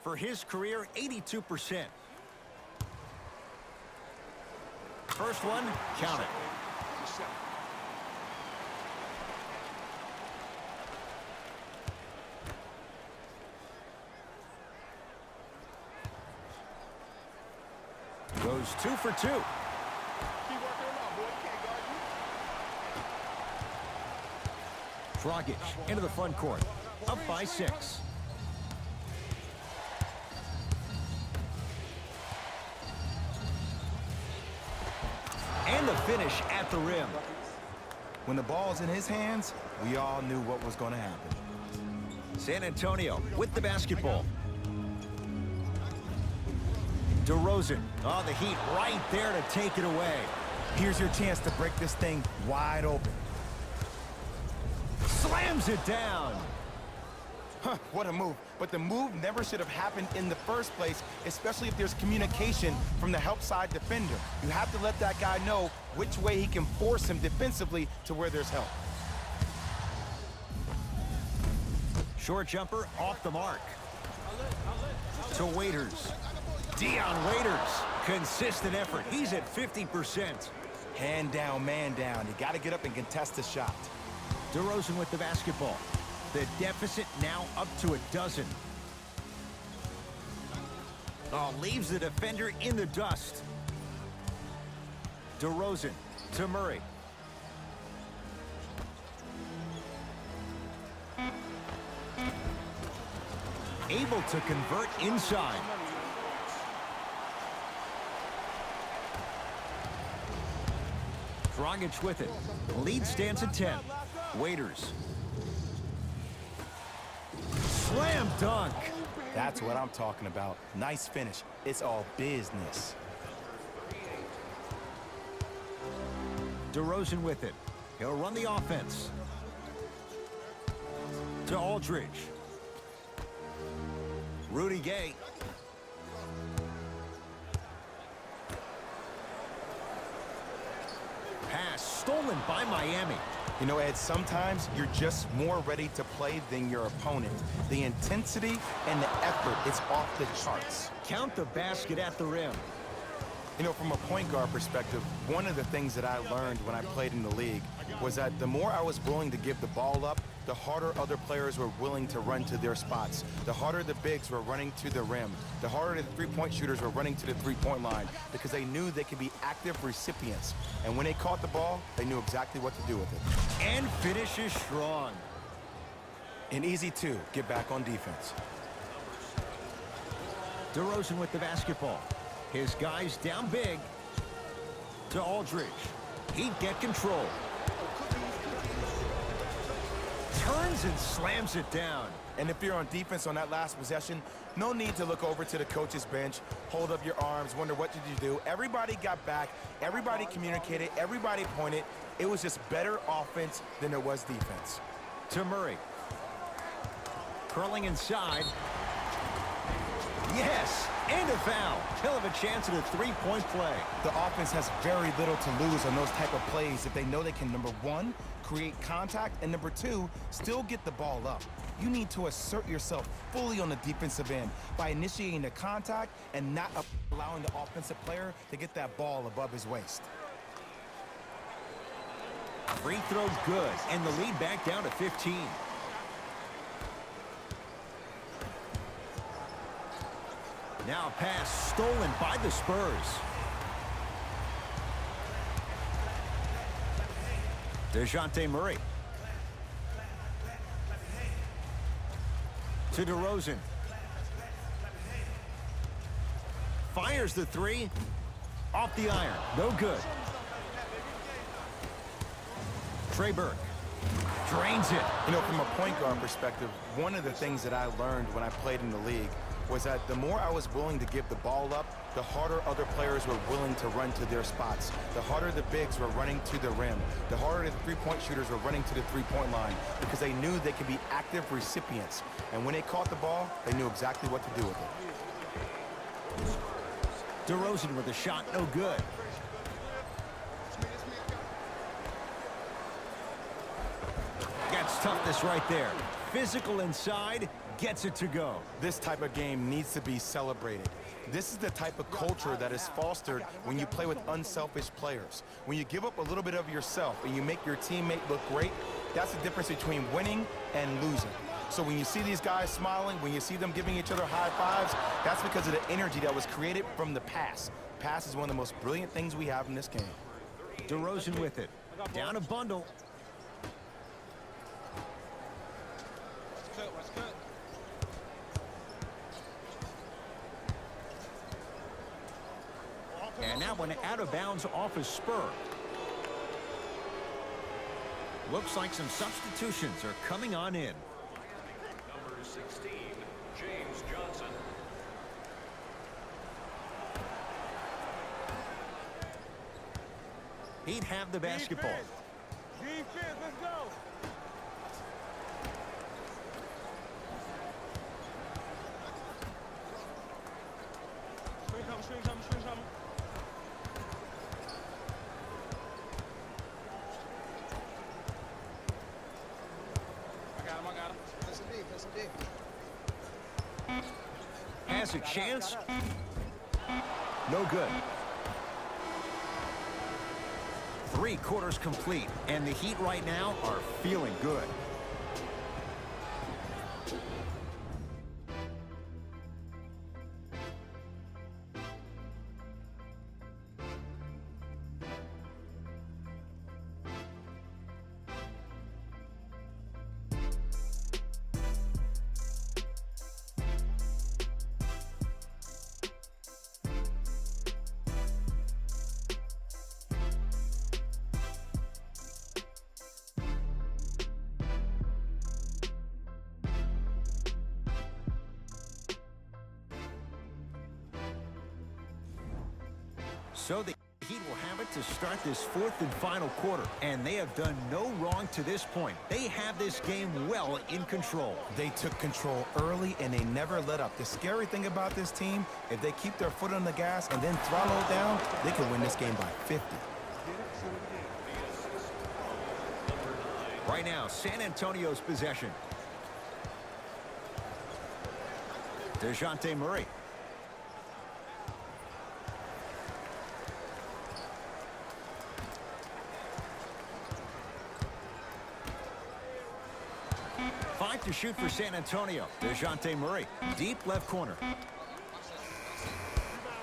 For his career, 82%. First one, count it. Goes 2 for 2. Dragic into the front court. Up by 6. And the finish at the rim. When the ball's in his hands, we all knew what was going to happen. San Antonio with the basketball. DeRozan. Oh, the Heat right there to take it away. Here's your chance to break this thing wide open. Slams it down. Huh, what a move. But the move never should have happened in the first place, especially if there's communication from the help side defender. You have to let that guy know which way he can force him defensively to where there's help. Short jumper off the mark. To Waiters. Dion Waiters. Consistent effort. He's at 50%. Hand down, man down. You got to get up and contest the shot. DeRozan with the basketball. The deficit now up to a dozen. Oh, leaves the defender in the dust. DeRozan to Murray. Able to convert inside. Dragic with it. Lead stands at 10. Waiters. Slam dunk. That's what I'm talking about. Nice finish. It's all business. DeRozan with it. He'll run the offense. To Aldridge. Rudy Gay. Pass stolen by Miami. You know, Ed, sometimes you're just more ready to play than your opponent. The intensity and the effort is off the charts. Count the basket at the rim. You know, from a point guard perspective, one of the things that I learned when I played in the league was that the more I was willing to give the ball up, the harder other players were willing to run to their spots. The harder the bigs were running to the rim. The harder the three-point shooters were running to the three-point line because they knew they could be active recipients. And when they caught the ball, they knew exactly what to do with it. And finishes strong. And easy, too. Get back on defense. DeRozan with the basketball. His guys down big. To Aldridge. He'd get control. Turns and slams it down. And if you're on defense on that last possession, no need to look over to the coach's bench, hold up your arms, wonder what did you do. Everybody got back, everybody communicated, everybody pointed. It was just better offense than it was defense. To Murray. Curling inside. Yes, and a foul. He'll have a chance at a three-point play. The offense has very little to lose on those type of plays if they know they can, number one, create contact, and number two, still get the ball up. You need to assert yourself fully on the defensive end by initiating the contact and not allowing the offensive player to get that ball above his waist. Free throw good, and the lead back down to 15. Now a pass stolen by the Spurs. DeJounte Murray. To DeRozan. Fires the three. Off the iron. No good. Trey Burke. Drains it. You know, from a point guard perspective, one of the things that I learned when I played in the league was that the more I was willing to give the ball up, the harder other players were willing to run to their spots. The harder the bigs were running to the rim. The harder the three-point shooters were running to the three-point line because they knew they could be active recipients. And when they caught the ball, they knew exactly what to do with it. DeRozan with a shot, no good. Gets toughness right there. Physical inside, gets it to go. This type of game needs to be celebrated. This is the type of culture that is fostered when you play with unselfish players. When you give up a little bit of yourself and you make your teammate look great, that's the difference between winning and losing. So when you see these guys smiling, when you see them giving each other high fives, that's because of the energy that was created from the pass. Pass is one of the most brilliant things we have in this game. DeRozan with it. Down a bundle. And that one out of bounds off his spur. Looks like some substitutions are coming on in. Number 16, James Johnson. He'd have the basketball. Defense, let's go. Screen coming. I got him. Listen D. Has a chance. No good. 3 quarters complete, and the Heat right now are feeling good. So the Heat will have it to start this 4th and final quarter, and they have done no wrong to this point. They have this game well in control. They took control early and they never let up. The scary thing about this team, if they keep their foot on the gas and then throttle it down, they can win this game by 50. Right now, San Antonio's possession. DeJounte Murray. Five to shoot for San Antonio. DeJounte Murray, deep left corner.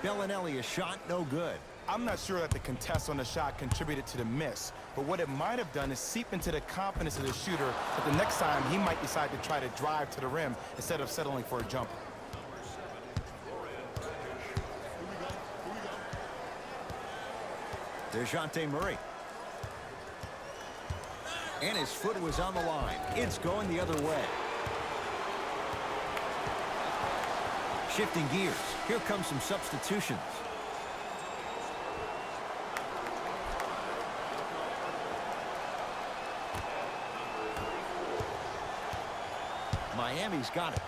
Bellinelli, a shot, no good. I'm not sure that the contest on the shot contributed to the miss, but what it might have done is seep into the confidence of the shooter that the next time he might decide to try to drive to the rim instead of settling for a jumper. DeJounte Murray. And his foot was on the line. It's going the other way. Shifting gears. Here comes some substitutions. Miami's got it.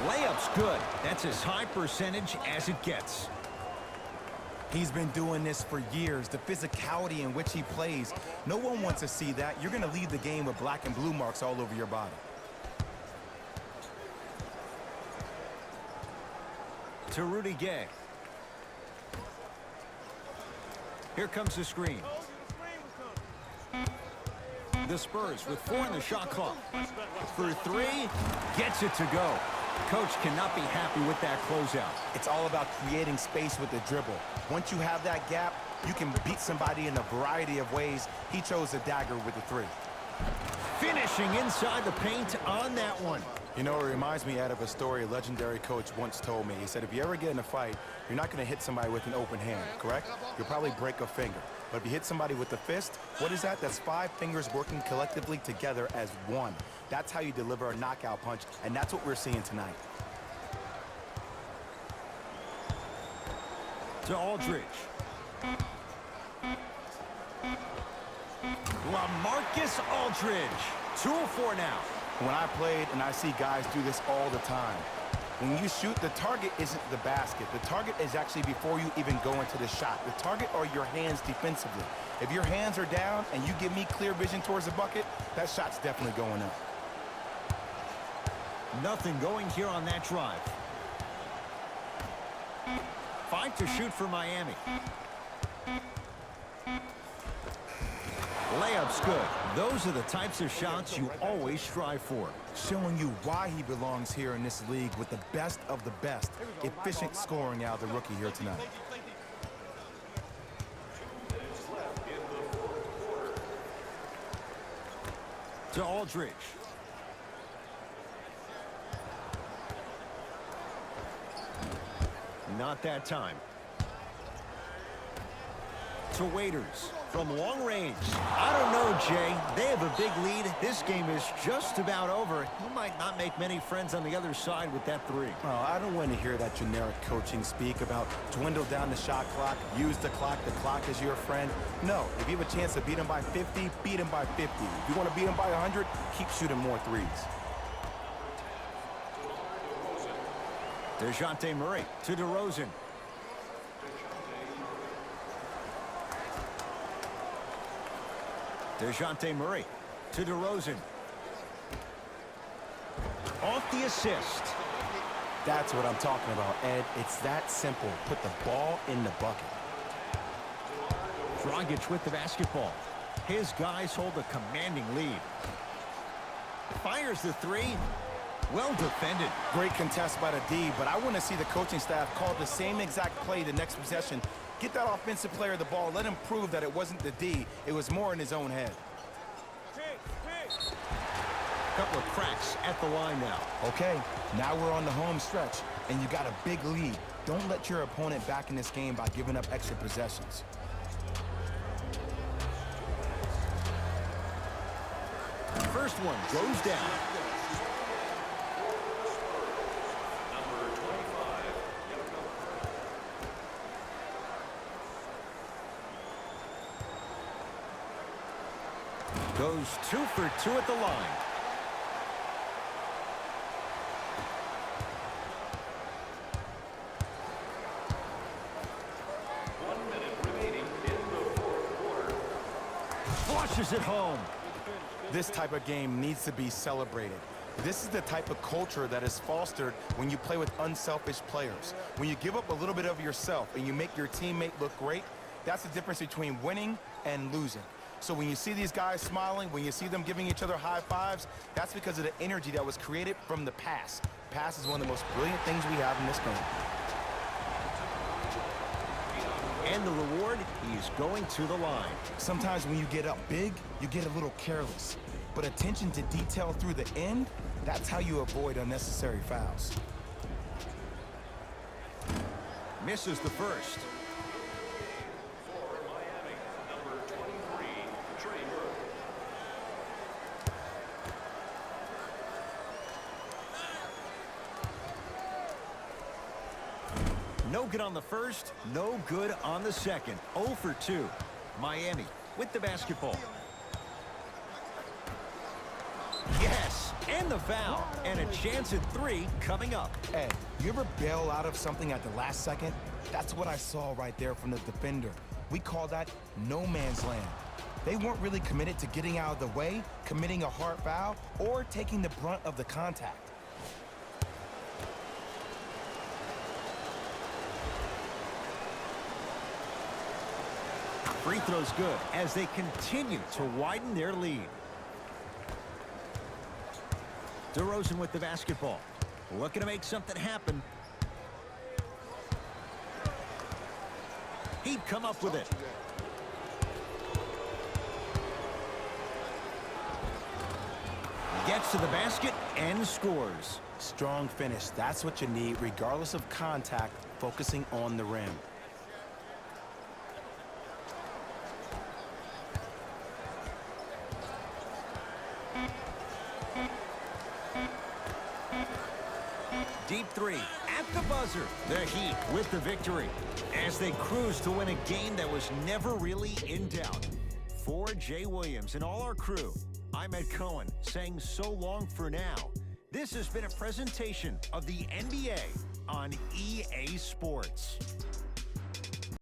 Layup's good. That's as high percentage as it gets. He's been doing this for years. The physicality in which he plays. No one wants to see that. You're going to leave the game with black and blue marks all over your body. To Rudy Gay. Here comes the screen. The Spurs with 4 in the shot clock. For 3, gets it to go. Coach cannot be happy with that closeout. It's all about creating space with the dribble. Once you have that gap, you can beat somebody in a variety of ways. He chose the dagger with the 3. Finishing inside the paint on that one. You know, it reminds me out of a story a legendary coach once told me. He said, if you ever get in a fight, you're not going to hit somebody with an open hand, correct? You'll probably break a finger. But if you hit somebody with the fist, what is that? That's 5 fingers working collectively together as one. That's how you deliver a knockout punch, and that's what we're seeing tonight. To Aldridge. LaMarcus Aldridge. 2 of 4 now. When I played, and I see guys do this all the time, When you shoot, the target isn't the basket. The target is actually before you even go into the shot. The target are your hands defensively. If your hands are down and you give me clear vision towards the bucket, that shot's definitely going up. Nothing going here on that drive. 5 to shoot for Miami. Layup's good. Those are the types of shots you always strive for. Showing you why he belongs here in this league with the best of the best. Efficient scoring out of the rookie here tonight. To Aldridge. Not that time. To Waiters from long range. I don't know, Jay. They have a big lead. This game is just about over. You might not make many friends on the other side with that three. Oh, I don't want to hear that generic coaching speak about dwindle down the shot clock, use the clock is your friend. No, if you have a chance to beat them by 50, beat them by 50. If you want to beat them by 100, keep shooting more threes. DeJounte Murray to DeRozan. DeJounte Murray to DeRozan. Off the assist. That's what I'm talking about, Ed. It's that simple. Put the ball in the bucket. Dragic with the basketball. His guys hold a commanding lead. Fires the three. Well defended. Great contest by the D, but I want to see the coaching staff call the same exact play the next possession. Get that offensive player the ball. Let him prove that it wasn't the D. It was more in his own head. Couple of cracks at the line now. Okay, now we're on the home stretch, and you got a big lead. Don't let your opponent back in this game by giving up extra possessions. First one goes down. Goes 2 for 2 at the line. Flushes it home. This type of game needs to be celebrated. This is the type of culture that is fostered when you play with unselfish players. When you give up a little bit of yourself and you make your teammate look great, that's the difference between winning and losing. So when you see these guys smiling, when you see them giving each other high fives, that's because of the energy that was created from the pass. Pass is one of the most brilliant things we have in this game. And the reward, he's going to the line. Sometimes when you get up big, you get a little careless. But attention to detail through the end, that's how you avoid unnecessary fouls. Misses the first. No good on the first, no good on the second. 0 for 2. Miami with the basketball. Yes, and the foul. And a chance at 3 coming up. Ed, you ever bail out of something at the last second? That's what I saw right there from the defender. We call that no man's land. They weren't really committed to getting out of the way, committing a hard foul, or taking the brunt of the contact. Free throw's good as they continue to widen their lead. DeRozan with the basketball. Looking to make something happen. He'd come up with it. Gets to the basket and scores. Strong finish. That's what you need, regardless of contact, focusing on the rim. Deep 3 at the buzzer. The Heat with the victory as they cruise to win a game that was never really in doubt. For Jay Williams and all our crew, I'm Ed Cohen saying so long for now. This has been a presentation of the NBA on EA Sports.